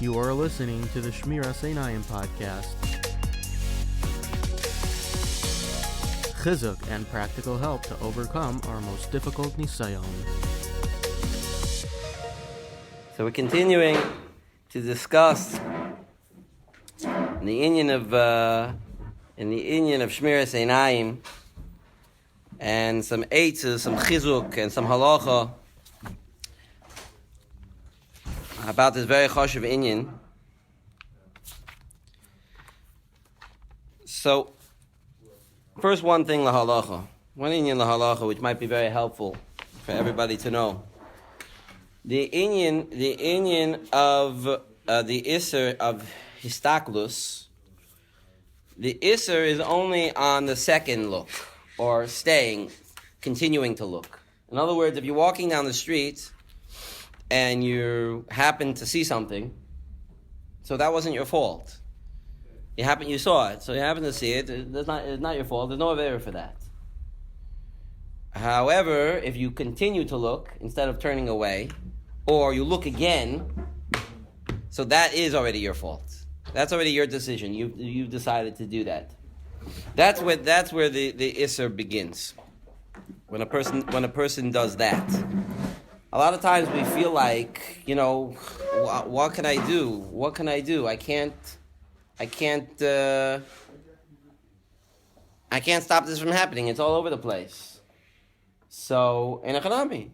You are listening to the Shmiras Einayim podcast. Chizuk and practical help to overcome our most difficult nisayon. So we're continuing to discuss in the inyan of Shmiras Einayim and some eitzes, some chizuk, and some halacha about this very chashuv inyan. So, first one thing lahalacha, one inyan lahalacha, which might be very helpful for everybody to know. The inyan of the iser of histaklus. The iser is only on the second look, or continuing to look. In other words, if you're walking down the street and you happen to see something, so that wasn't your fault. You saw it, so you happen to see it. It's not your fault. There's no avera for that. However, if you continue to look instead of turning away, or you look again, so that is already your fault. That's already your decision. You've decided to do that. That's where the isser begins. When a person does that. A lot of times we feel like, what can I do? What can I do? I can't stop this from happening. It's all over the place. So, ein achanami.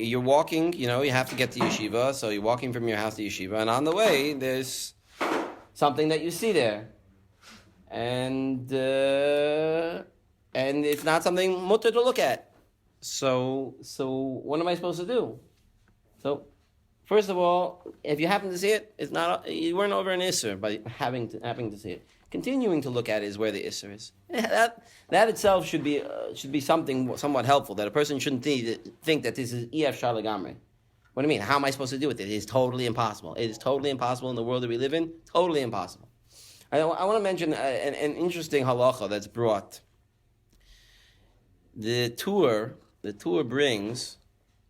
You're walking, you have to get to yeshiva, so you're walking from your house to yeshiva, and on the way, there's something that you see there. And it's not something mutter to look at. So what am I supposed to do? So, first of all, if you happen to see it, you weren't over an isser by having to see it. Continuing to look at it is where the isser is. That itself should be something somewhat helpful. That a person shouldn't think that this is ef shar legamrei. What do you mean? How am I supposed to do with it? It is totally impossible. It is totally impossible in the world that we live in. Totally impossible. I want to mention an interesting halacha that's brought. The Torah brings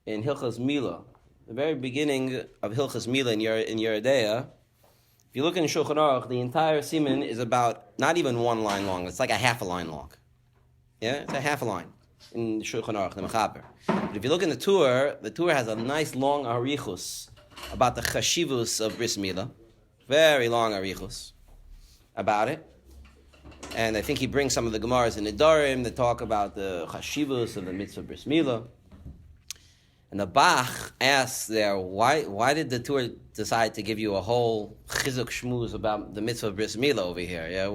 in Hilchas Milah, the very beginning of Hilchas Milah in Yeridea. If you look in Shulchan Aruch, the entire siman is about not even one line long. It's like a half a line long. Yeah, it's a half a line in Shulchan Aruch, the Mechaber. But if you look in the Torah has a nice long arichus about the chashivus of Bris Milah. Very long arichus about it. And I think he brings some of the Gemaras in Nedarim that talk about the chashivus of the mitzvah Bris Milah. And the Bach asks there, why did the Torah decide to give you a whole chizuk shmuz about the mitzvah Bris Milah over here? Yeah,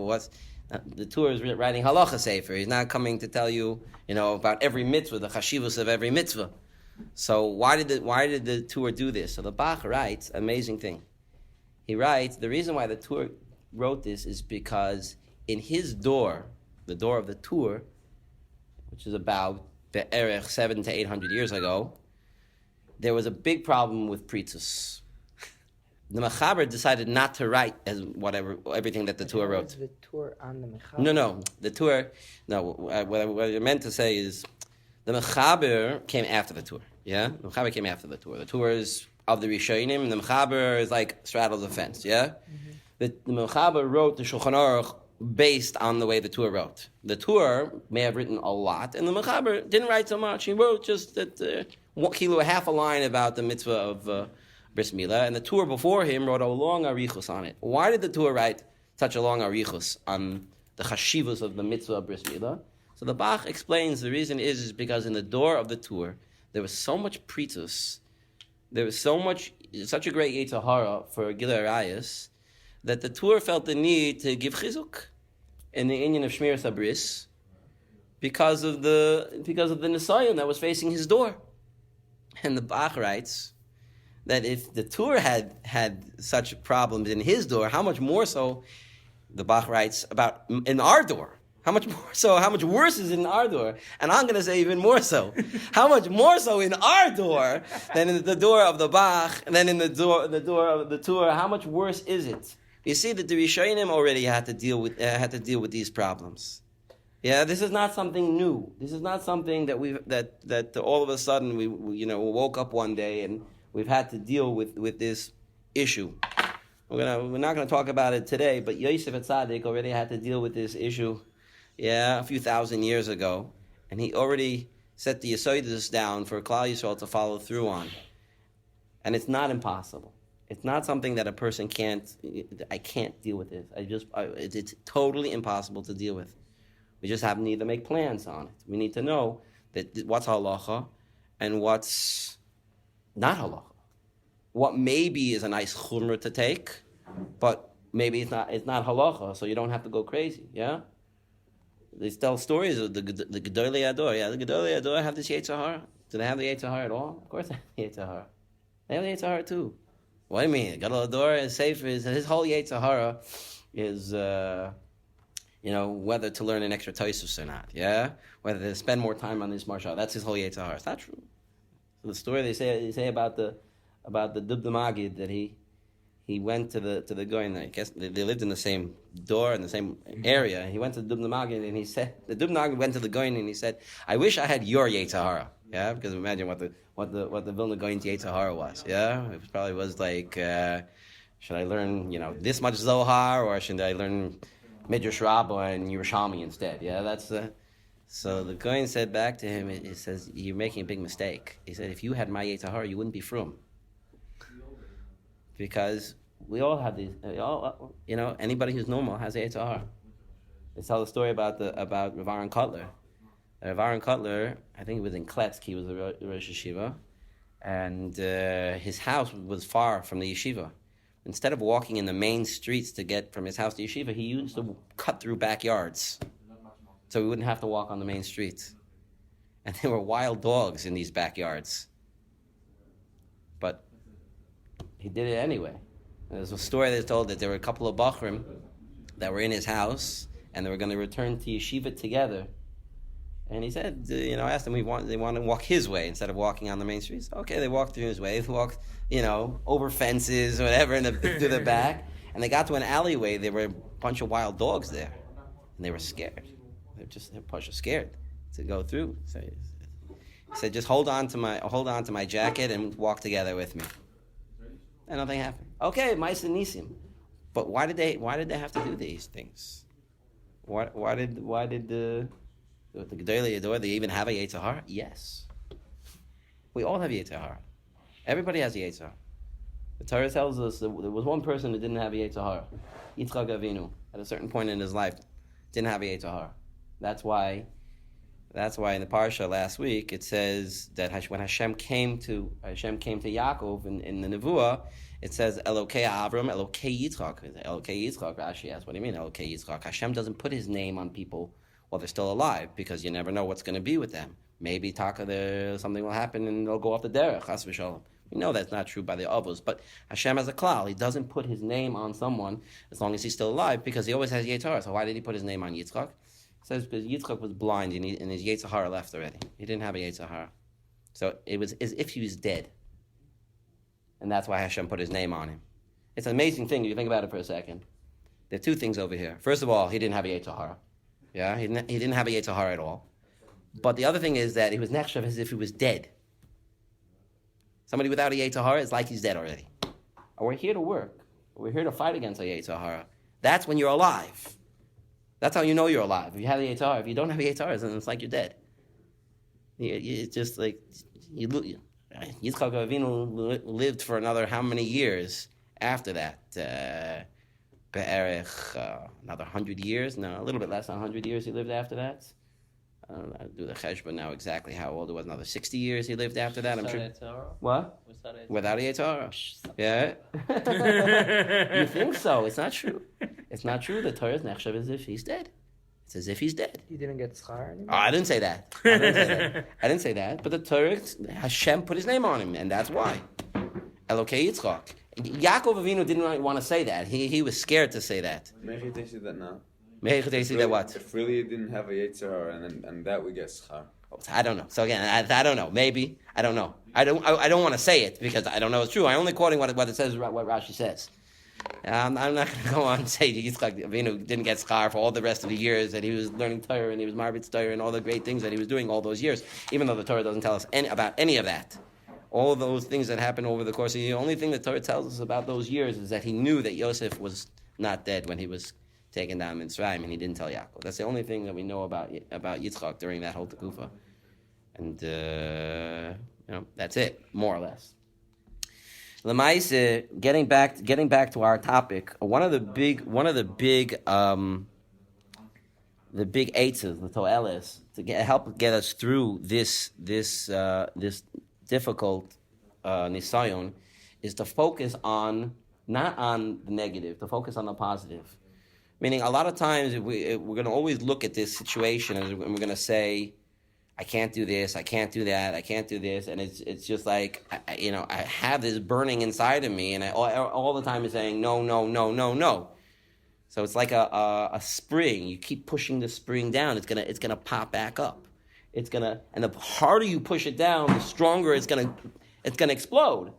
the Torah is writing halacha sefer. He's not coming to tell you, about every mitzvah, the chashivus of every mitzvah. So why did the Torah do this? So the Bach writes, amazing thing. He writes, the reason why the Torah wrote this is because in his door, the door of the Torah, which is about the erech 700 to 800 years ago, there was a big problem with pritzos. The Mechaber decided not to write everything that the Torah wrote. Was the Torah on the Mechaber? No. The Torah. No, what I meant to say is the Mechaber came after the Torah. Yeah, the Mechaber came after the Torah. The Torah is of the Rishonim, and the Mechaber is like straddles the fence. Yeah, the Mechaber wrote the Shulchan Aruch based on the way the Torah wrote. The Torah may have written a lot, and the Mechaber didn't write so much. He wrote just that half a line about the mitzvah of Bris Milah, and the Torah before him wrote a long arichus on it. Why did the Torah write such a long arichus on the chashivus of the mitzvah of Bris Milah? So the Bach explains the reason is because in the door of the Torah there was so much pritus, there was such a great yetzer hara for Gilui Arayos, that the Torah felt the need to give chizuk in the inyan of Shmiras Habris because of the nisayon that was facing his door. And the Bach writes that if the Torah had such problems in his door, how much more so, the Bach writes, about in our door. How much more so, how much worse is in our door? And I'm going to say even more so. How much more so in our door than in the door of the Bach, and then in the door of the Torah? How much worse is it? You see that the Rishonim already had to deal with these problems. Yeah, this is not something new. This is not something that all of a sudden we woke up one day and we've had to deal with this issue. We're not gonna talk about it today, but Yosef Atzadik already had to deal with this issue, a few thousand years ago, and he already set the Yesodus down for Klal Yisrael to follow through on. And it's not impossible. It's not something that a person I can't deal with this. It's totally impossible to deal with. We just have to need to make plans on it. We need to know that what's halacha and what's not halacha. What maybe is a nice chumrah to take, but maybe it's not halacha, so you don't have to go crazy, yeah? They tell stories of the Gedolei Ador. Yeah, the Gedolei Ador have this Yetzer Hara. Do they have the Yetzer Hara at all? Of course they have the Yetzer Hara. They have the Yetzer Hara too. What do you mean? Gedolei Ador is safe. His whole Yetzer Hara is, whether to learn an extra Tosfos or not, yeah? Whether to spend more time on this marshal. That's his whole Yetzer Hara. It's not true. So the story they say about the Dubna Magid, that he went to the Goyen. I guess they lived in the same door in the same area. He went to the Dubna Magid and he said, the Dubna Magid went to the Goyen and he said, "I wish I had your Yetzer Hara." Yeah, because imagine what the Vilna Goyen's Yetzer Hara was. Yeah, it probably was like, should I learn this much Zohar, or should I learn Midrash Rabbah and Yerushalmi instead? Yeah, that's So the Goyen said back to him, he says, "You're making a big mistake." He said, "If you had my Yetzer Hara, you wouldn't be frum." Because we all have these, anybody who's normal has a Yetzer Hara. They tell the story about Rav Aaron Kotler. Rav Aaron Kotler, I think it was in Kletsk, he was the Rosh Yeshiva, and his house was far from the yeshiva. Instead of walking in the main streets to get from his house to yeshiva, he used to cut through backyards, so he wouldn't have to walk on the main streets. And there were wild dogs in these backyards. But he did it anyway. There's a story that's told that there were a couple of Bachrim that were in his house, and they were going to return to yeshiva together. And he said, I asked them, they want to walk his way instead of walking on the main streets. Okay, they walked through his way. They walked, over fences or whatever through the back. And they got to an alleyway. There were a bunch of wild dogs there. And they were scared. They're scared to go through. So he said, just hold on to my jacket and walk together with me. And nothing happened. Okay, Ma'aseh Nisim. But why did they have to do these things? Why did the Gedolei Ador, they even have a Yetzer Hara? Yes. We all have Yetzer Hara. Everybody has a Yetzer Hara. The Torah tells us that there was one person who didn't have a Yetzer Hara. Yitzchak Avinu, at a certain point in his life, didn't have a Yetzer Hara. That's why in the parsha last week it says that when Hashem came to Yaakov in the Nevuah, it says Elokei Avram, Elokei Yitzchak. Elokei Yitzchak, Rashi asks, what do you mean Elokei Yitzchak? Hashem doesn't put his name on people while they're still alive, because you never know what's going to be with them. Maybe something will happen and they'll go off the derech, chas v'shalom. We know that's not true by the avos, but Hashem has a klal. He doesn't put his name on someone as long as he's still alive, because he always has Yetzer Hara. So why did he put his name on Yitzchak? It says because Yitzchak was blind and his Yetzer Hara left already. He didn't have a Yetzer Hara. So it was as if he was dead. And that's why Hashem put his name on him. It's an amazing thing if you think about it for a second. There are two things over here. First of all, he didn't have a Yetzer Hara. Yeah, he didn't have a Yetzer Hara at all. But the other thing is that he was nechshav as if he was dead. Somebody without a Yetzer Hara is like he's dead already. And we're here to work. We're here to fight against a Yetzer Hara. That's when you're alive. That's how you know you're alive. If you have a Yetzer Hara. If you don't have a Yetzer Hara, then it's like you're dead. It's just like Yitzchak Avinu lived for another how many years after that? Another 100 years? No, a little bit less than 100 years he lived after that. I'll do the cheshbon now exactly how old it was. Another 60 years he lived after that, I'm sure. What? Without a Yetzer Hara? Yeah. You think so? It's not true. It's not true. The Torah is nechshav as if he's dead. It's as if he's dead. He didn't get schar anymore? Oh, I didn't say that. I didn't say that. But the Torah, Hashem put his name on him, and that's why. Elokei Yitzchak. Yaakov Avinu didn't want to say that. He was scared to say that. Maybe they say that now. Maybe they say that what? If really you didn't have a Yetzer Hara and that we get schar. I don't know. So again, I don't know. Maybe. I don't know. I don't want to say it because I don't know it's true. I'm only quoting what it says, what Rashi says. I'm not going to go on and say Yitzchak Avinu didn't get schar for all the rest of the years that he was learning Torah and he was Marbitz Torah and all the great things that he was doing all those years, even though the Torah doesn't tell us about any of that. all of those things that happened over the course of the year. The only thing that Torah tells us about those years is that he knew that Yosef was not dead when he was taken down in Mitzrayim, and he didn't tell Yaakov. That's the only thing that we know about Yitzchak during that whole Tekufa. And, that's it, more or less. L'maise, getting back to our topic, one of the big eitzes, the to'eles, to help get us through this difficult nisayon, is to focus not on the negative, to focus on the positive. Meaning, a lot of times we're going to always look at this situation and we're going to say, I can't do this, I can't do that, I can't do this, and it's just like, I have this burning inside of me, and I all the time is saying no, no, no, no, no. So it's like a spring. You keep pushing the spring down, it's gonna pop back up. And the harder you push it down, the stronger it's gonna explode.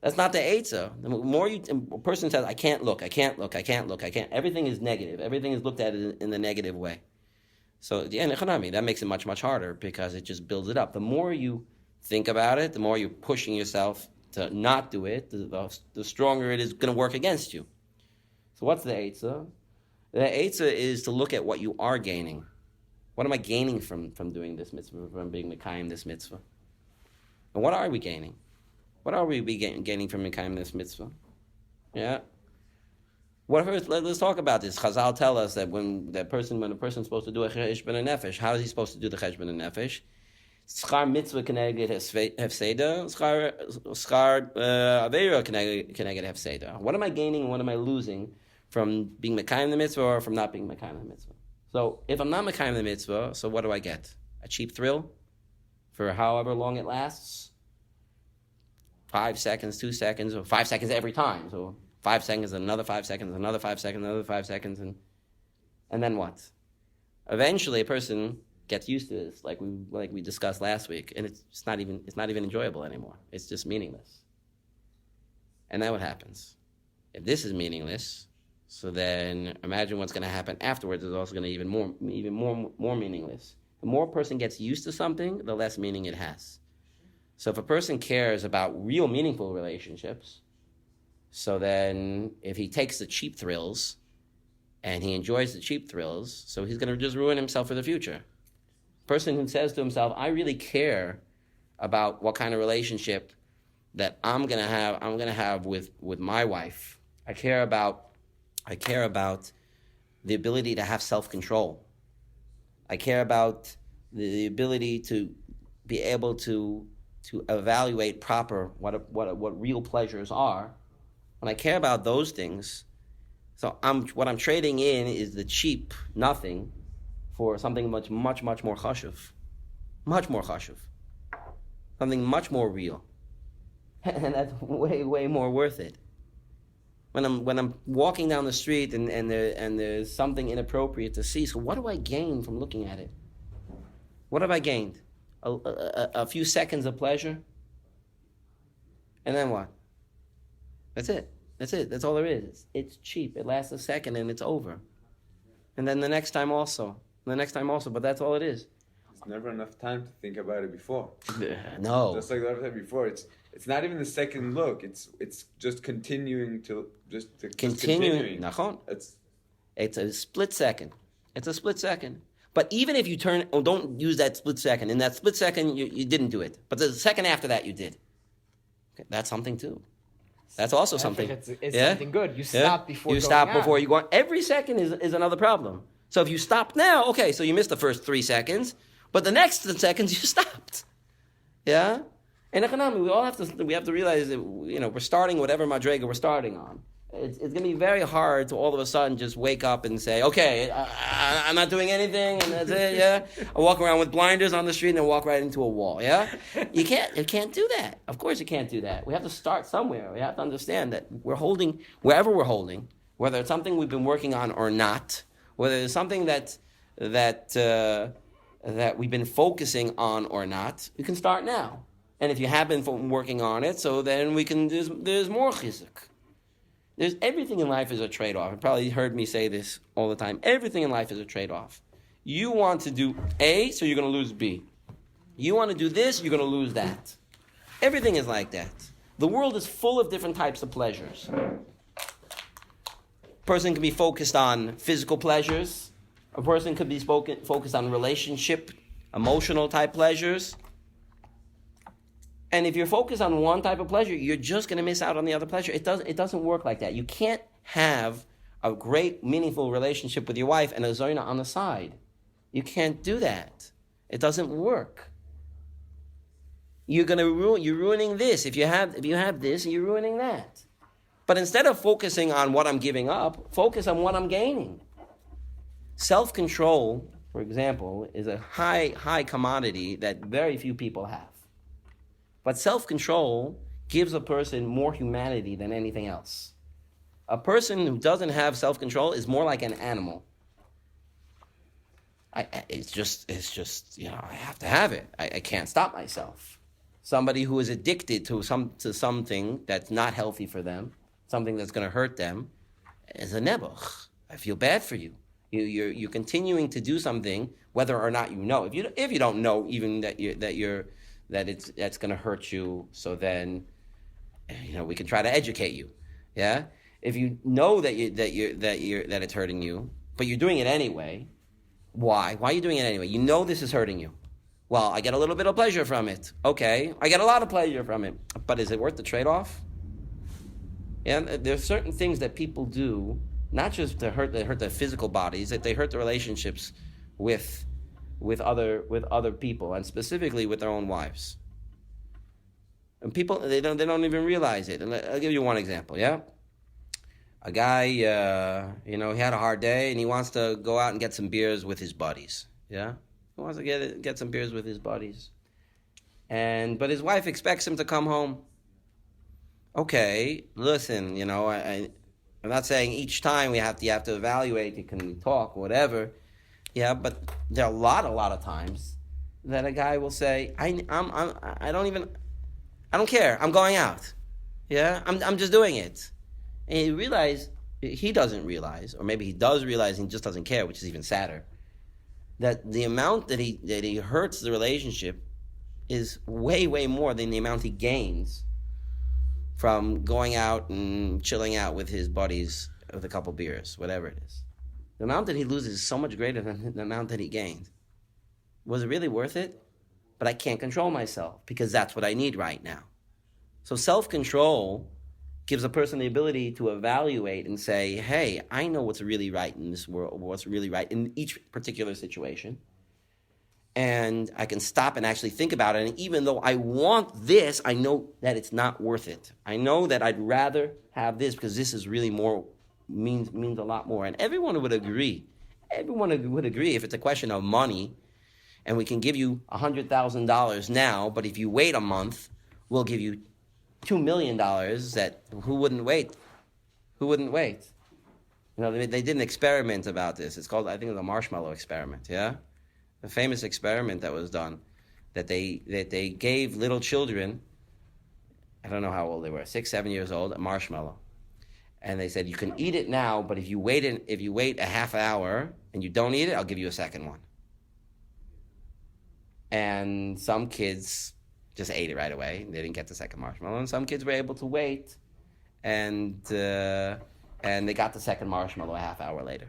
That's not the eitzah. The more a person says, I can't look, everything is negative. Everything is looked at in the negative way. So that makes it much, much harder because it just builds it up. The more you think about it, the more you're pushing yourself to not do it, the stronger it is going to work against you. So what's the eitzah? The eitzah is to look at what you are gaining. What am I gaining from doing this mitzvah, from being mekayim this mitzvah? And what are we gaining? What are we gaining from mekayim this mitzvah? Yeah. Let's talk about this. Chazal tell us that when a person's supposed to do a cheshbon nefesh, how is he supposed to do the cheshbon nefesh? Schar mitzvah keneged hefseda, schar aveira keneged hefseda. What am I gaining and what am I losing from being mekayim the mitzvah or from not being mekayim the mitzvah? So if I'm not mekayim the mitzvah, so what do I get? A cheap thrill for however long it lasts? 5 seconds, 2 seconds, or 5 seconds every time. So 5 seconds, another 5 seconds, another 5 seconds, another 5 seconds, and then what? Eventually, a person gets used to this, like we discussed last week, and it's not even enjoyable anymore. It's just meaningless. And then what happens? If this is meaningless, so then imagine what's going to happen afterwards is also going to be even more meaningless. The more a person gets used to something, the less meaning it has. So if a person cares about real meaningful relationships, so then if he takes the cheap thrills and he enjoys the cheap thrills, so he's going to just ruin himself for the future. Person who says to himself, I really care about what kind of relationship that I'm going to have with my wife. I care about the ability to have self-control. I care about the ability to be able to evaluate proper what real pleasures are. When I care about those things, so what I'm trading in is the cheap nothing for something much more chashuv. Much more chashuv. Something much more real. And that's way more worth it. When I'm walking down the street and there's something inappropriate to see, so what do I gain from looking at it? What have I gained? A few seconds of pleasure? And then what? That's it. That's all there is. It's cheap. It lasts a second and it's over. And then the next time also. But that's all it is. There's never enough time to think about it before. No. Just like the other time before, it's not even the second look. It's just continuing to continuing. It's a split second. But even if you don't use that split second. In that split second, you didn't do it. But the second after that, you did. Okay, that's something too. That's also something. It's something good. You stop before you go on. Every second is another problem. So if you stop now, okay, so you missed the first 3 seconds, but the next seconds you stopped. Yeah? And we have to realize that we're starting whatever madrega we're starting on. It's going to be very hard to all of a sudden just wake up and say, okay, I'm not doing anything, and that's it, yeah? I walk around with blinders on the street and then walk right into a wall, yeah? You can't do that. Of course you can't do that. We have to start somewhere. We have to understand that we're holding, wherever we're holding, whether it's something we've been working on or not, whether it's something that we've been focusing on or not, you can start now. And if you have been working on it, so then there's more chizuk. Everything in life is a trade-off. You probably heard me say this all the time. Everything in life is a trade-off. You want to do A, so you're going to lose B. You want to do this, you're going to lose that. Everything is like that. The world is full of different types of pleasures. A person can be focused on physical pleasures. A person could be focused on relationship, emotional type pleasures. And if you're focused on one type of pleasure, you're just going to miss out on the other pleasure. It doesn't work like that. You can't have a great, meaningful relationship with your wife and a zoyna on the side. You can't do that. It doesn't work. You're ruining this. If you have this, you're ruining that. But instead of focusing on what I'm giving up, focus on what I'm gaining. Self-control, for example, is a high commodity that very few people have. But self-control gives a person more humanity than anything else. A person who doesn't have self-control is more like an animal. It's just I have to have it. I can't stop myself. Somebody who is addicted to something that's not healthy for them, something that's going to hurt them, is a nebuch. I feel bad for you. You're continuing to do something whether or not you know. If you don't know even that's going to hurt you, so then we can try to educate you. Yeah. If you know that it's hurting you, but you're doing it anyway, why? Why are you doing it anyway? You know this is hurting you. Well, I get a little bit of pleasure from it. Okay, I get a lot of pleasure from it. But is it worth the trade-off? Yeah, there's certain things that people do, not just to hurt their physical bodies, that they hurt the relationships with other people, and specifically with their own wives. And people, they don't even realize it. And I'll give you one example, yeah? A guy, he had a hard day, and he wants to go out and get some beers with his buddies, yeah? He wants to get some beers with his buddies. But his wife expects him to come home. Okay, listen, I'm not saying each time you have to evaluate, you can talk, whatever. Yeah, but there are a lot of times that a guy will say, I don't care, I'm going out. Yeah, I'm just doing it. And he doesn't realize, or maybe he does realize and just doesn't care, which is even sadder, that the amount that he hurts the relationship is way, way more than the amount he gains from going out and chilling out with his buddies with a couple beers, whatever it is. The amount that he loses is so much greater than the amount that he gained. Was it really worth it? But I can't control myself because that's what I need right now. So self-control gives a person the ability to evaluate and say, hey, I know what's really right in this world, what's really right in each particular situation. And I can stop and actually think about it. And even though I want this, I know that it's not worth it. I know that I'd rather have this because this is really means a lot more. And everyone would agree. Everyone would agree if it's a question of money and we can give you $100,000 now, but if you wait a month, we'll give you $2 million. That who wouldn't wait? Who wouldn't wait? They did an experiment about this. It's called, I think, the marshmallow experiment. Yeah, a famous experiment that was done. That they gave little children, I don't know how old they were, 6, 7 years old, a marshmallow, and they said you can eat it now, but if you wait a half hour and you don't eat it, I'll give you a second one. And some kids just ate it right away. They didn't get the second marshmallow. And some kids were able to wait, and they got the second marshmallow a half hour later.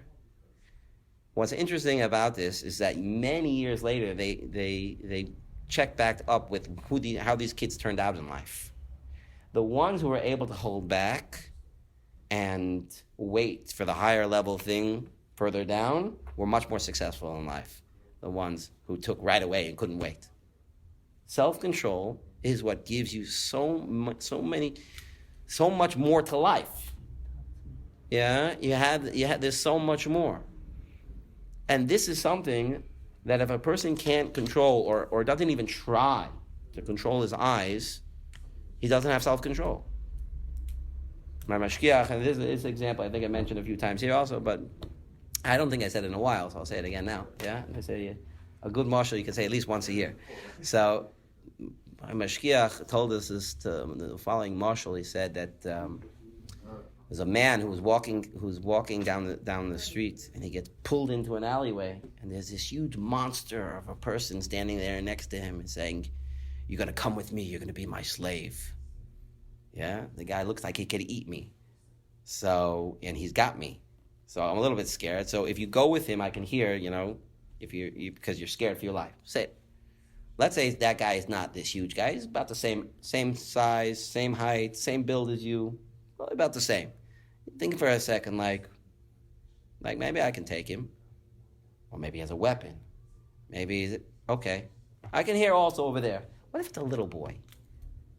What's interesting about this is that many years later, they checked back up with how these kids turned out in life. The ones who were able to hold back and wait for the higher level thing further down were much more successful in life. The ones who took right away and couldn't wait. Self-control is what gives you so much more to life. Yeah, there's so much more. And this is something that if a person can't control or doesn't even try to control his eyes, he doesn't have self-control. My mashkiach, and this example I think I mentioned a few times here also, but I don't think I said it in a while, so I'll say it again now. Yeah, I say a good mashal you can say at least once a year. So my mashkiach told us the following mashal. He said that there's a man who's walking down the street, and he gets pulled into an alleyway, and there's this huge monster of a person standing there next to him and saying, you're going to come with me, you're going to be my slave. Yeah, the guy looks like he could eat me. So, and he's got me. So I'm a little bit scared. So if you go with him, I can hear, if because you're scared for your life. Say it. Let's say that guy is not this huge guy. He's about the same size, same height, same build as you. Well, about the same. Think for a second, like maybe I can take him. Or maybe he has a weapon. Maybe, okay. I can hear also over there. What if it's a little boy?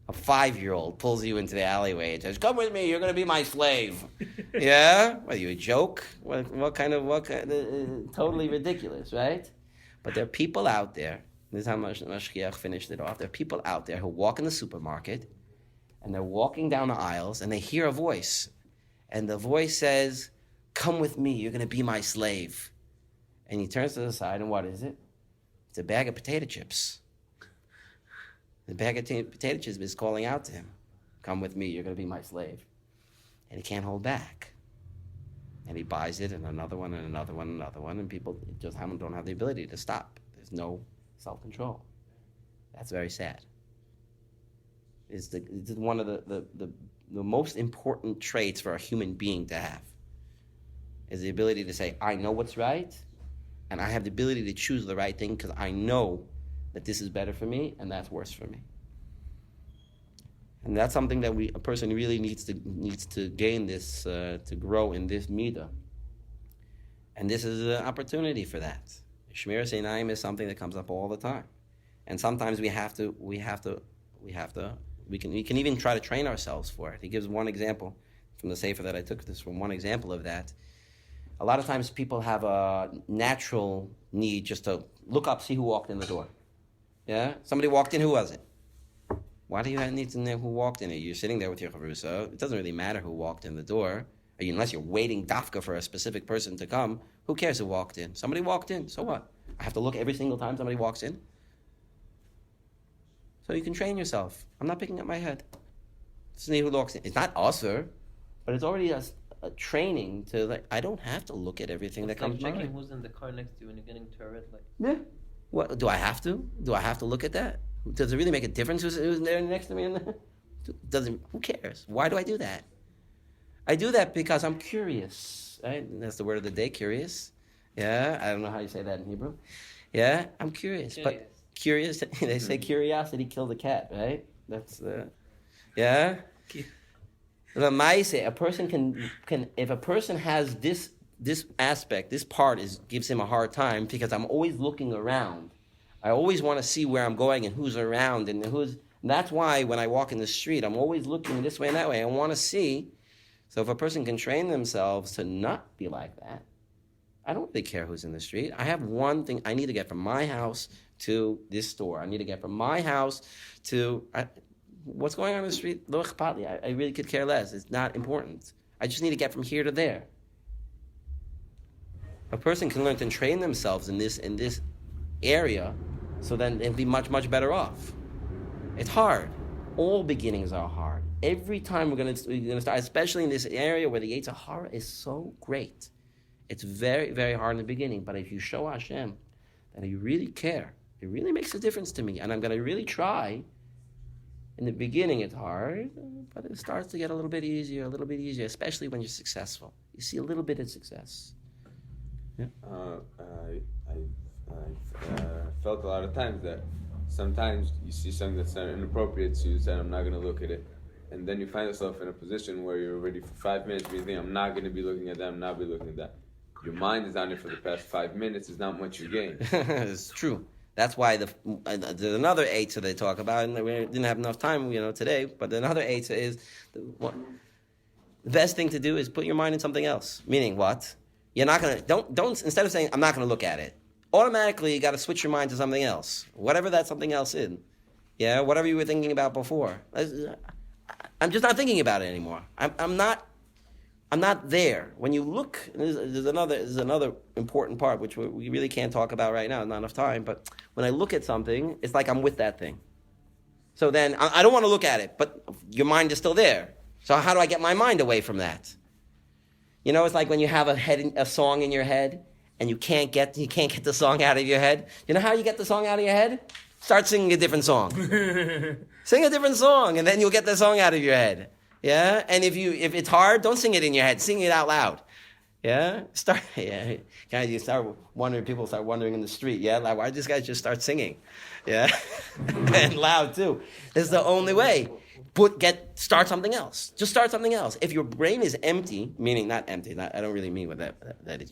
A 5-year-old pulls you into the alleyway and says, come with me, you're going to be my slave. Yeah? What, are you a joke? What kind of, totally ridiculous, right? But there are people out there, this is how Mashgiach finished it off, there are people out there who walk in the supermarket, and they're walking down the aisles, and they hear a voice. And the voice says, come with me, you're going to be my slave. And he turns to the side, and what is it? It's a bag of potato chips. The bag of potato chips is calling out to him, come with me, you're going to be my slave. And he can't hold back. And he buys it, and another one, and another one, and another one, and people just don't have the ability to stop. There's no self-control. That's very sad. It's one of the most important traits for a human being to have, is the ability to say, I know what's right, and I have the ability to choose the right thing because I know that this is better for me and that's worse for me. And that's something that a person really needs to gain this, to grow in this midah. And this is an opportunity for that. Shmiras Einayim is something that comes up all the time. And sometimes we can even try to train ourselves for it. He gives one example from the Sefer that I took this from, one example of that. A lot of times people have a natural need just to look up, see who walked in the door. Yeah? Somebody walked in, who was it? Why do you need to know who walked in? You're sitting there with your chavrusa. It doesn't really matter who walked in the door. Unless you're waiting dafka for a specific person to come. Who cares who walked in? Somebody walked in, so what? I have to look every single time somebody walks in? So you can train yourself. I'm not picking up my head. See who walks in. It's not usher, but it's already a training to, I don't have to look at everything that comes by. Checking who's in the car next to you when you're getting to a red light. Yeah. What, do I have to? Do I have to look at that? Does it really make a difference who's there next to me? Who cares? Why do I do that? I do that because I'm curious. Right? That's the word of the day, curious. Yeah, I don't know how you say that in Hebrew. Yeah, I'm curious. But curious, they say curiosity killed a cat, right? That's, yeah? A person can if a person has this aspect, this part gives him a hard time because I'm always looking around. I always want to see where I'm going and who's around and that's why when I walk in the street, I'm always looking this way and that way. I want to see. So if a person can train themselves to not be like that, I don't really care who's in the street. I have one thing I need to get from my house to this store. I need to get from my house to what's going on in the street. I really could care less. It's not important. I just need to get from here to there. A person can learn to train themselves in this area, so then they'll be much, much better off. It's hard. All beginnings are hard. Every time we're going to start, especially in this area where the Yetzer Hara is so great. It's very, very hard in the beginning, but if you show Hashem that you really care, it really makes a difference to me, and I'm going to really try. In the beginning, it's hard, but it starts to get a little bit easier, especially when you're successful. You see a little bit of success. Yeah. I felt a lot of times that sometimes you see something that's not inappropriate, so you say, I'm not going to look at it. And then you find yourself in a position where you're ready for 5 minutes, but you think, I'm not going to be looking at that, I'm not going to be looking at that. Your mind is on it for the past 5 minutes, there's not much you gain. It's true. That's why there's another eitzah they talk about, and we didn't have enough time, today, but another eitzah is, the best thing to do is put your mind in something else. Meaning what? You're not going to, don't, instead of saying, I'm not going to look at it, automatically you got to switch your mind to something else. Whatever that something else is. Yeah, whatever you were thinking about before. I'm just not thinking about it anymore. I'm not there. When you look, there's another important part, which we really can't talk about right now, not enough time, but when I look at something, it's like I'm with that thing. So then, I don't want to look at it, but your mind is still there. So how do I get my mind away from that? It's like when you have a song in your head, and you can't get the song out of your head. You know how you get the song out of your head? Start singing a different song. Sing a different song, and then you'll get the song out of your head. Yeah? And if it's hard, don't sing it in your head. Sing it out loud. Yeah? You start wondering, people start wondering in the street, yeah? Like, why did this guy just start singing? Yeah? And loud, too. This is the only way. Start something else. Just start something else. If your brain is empty, meaning not empty, I don't really mean what that is.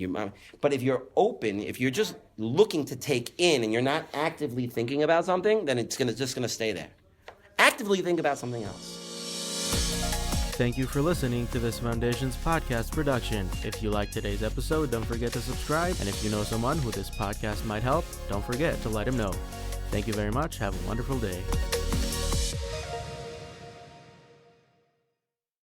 But if you're open, if you're just looking to take in and you're not actively thinking about something, then it's just gonna stay there. Actively think about something else. Thank you for listening to this Foundations podcast production. If you like today's episode, don't forget to subscribe. And if you know someone who this podcast might help, don't forget to let him know. Thank you very much. Have a wonderful day.